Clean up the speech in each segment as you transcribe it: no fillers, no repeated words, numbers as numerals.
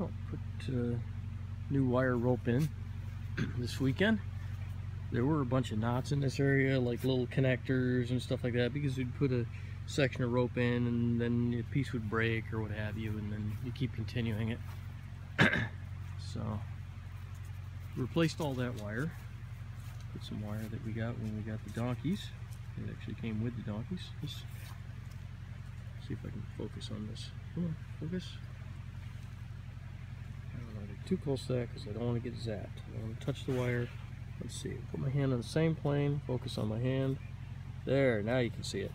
I'll put new wire rope in this weekend. There were a bunch of knots in this area, like little connectors and stuff like that, because we'd put a section of rope in and then a piece would break or what have you, and then you keep continuing it. So replaced all that wire. Put some wire that we got when we got the donkeys. It actually came with the donkeys. Let's see if I can focus on this. Come on, focus. I don't want to get too close to that because I don't want to get zapped. I don't want to touch the wire. Let's see. Put my hand on the same plane. Focus on my hand. There. Now you can see it.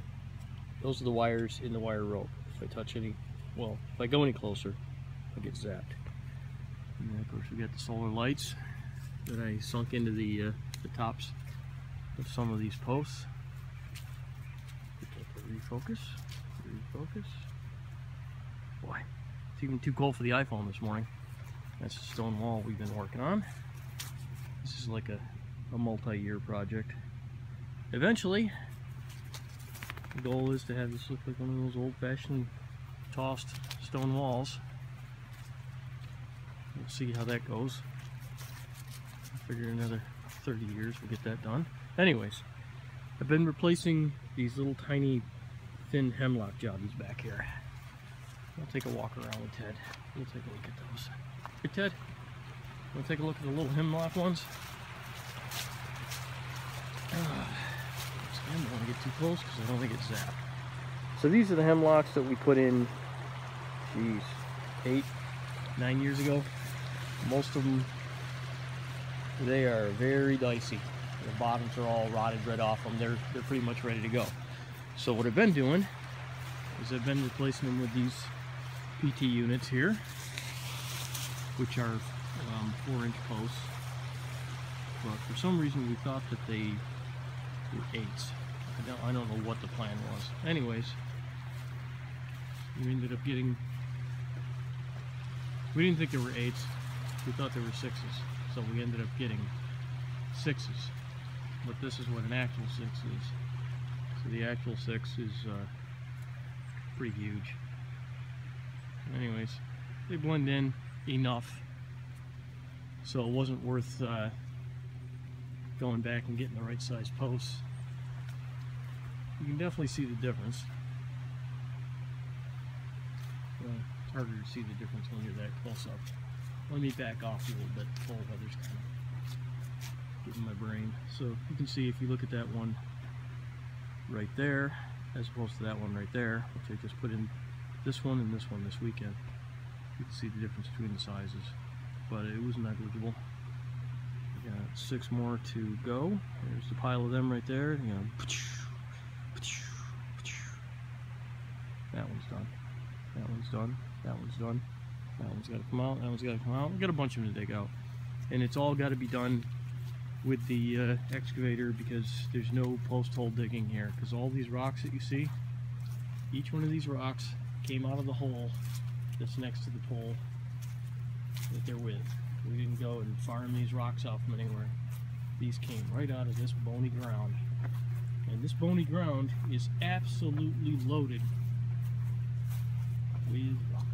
Those are the wires in the wire rope. If I touch any, well, if I go any closer, I'll get zapped. And then of course we got the solar lights that I sunk into the tops of some of these posts. Refocus. Refocus. Boy, it's even too cold for the iPhone this morning. That's the stone wall we've been working on. This is like a multi-year project. Eventually, the goal is to have this look like one of those old-fashioned tossed stone walls. We'll see how that goes. I figure another 30 years we'll get that done. Anyways, I've been replacing these little tiny thin hemlock jobbies back here. I'll take a walk around with Ted. We'll take a look at those. Hey Ted, want to take a look at the little hemlock ones? I don't want to get too close because I don't want to get zapped. So these are the hemlocks that we put in, geez, 8, 9 years ago. Most of them, they are very dicey. The bottoms are all rotted right off them. They're pretty much ready to go. So what I've been doing is I've been replacing them with these PT units here, which are 4-inch posts. But for some reason we thought that they were 8s. I don't know what the plan was. Anyways, we ended up getting, we didn't think they were 8s. We thought they were 6s. So we ended up getting 6s. But this is what an actual 6 is. So the actual 6 is pretty huge. Anyways, they blend in enough, so it wasn't worth going back and getting the right size posts. You can definitely see the difference. Well, it's harder to see the difference when you're that close up. Let me back off a little bit. Cold weather's kind of getting my brain. So you can see if you look at that one right there, as opposed to that one right there, which I just put in this one and this one this weekend, you can see the difference between the sizes. But it was negligible. We got 6 more to go. There's the pile of them right there. You know, that one's done. That one's done. That one's done. That one's got to come out. That one's got to come out. We've got a bunch of them to dig out, and it's all got to be done with the excavator because there's no post hole digging here. Because all these rocks that you see, each one of these rocks came out of the hole that's next to the pole that they're with. We didn't go and farm these rocks out from anywhere. These came right out of this bony ground. And this bony ground is absolutely loaded with rock.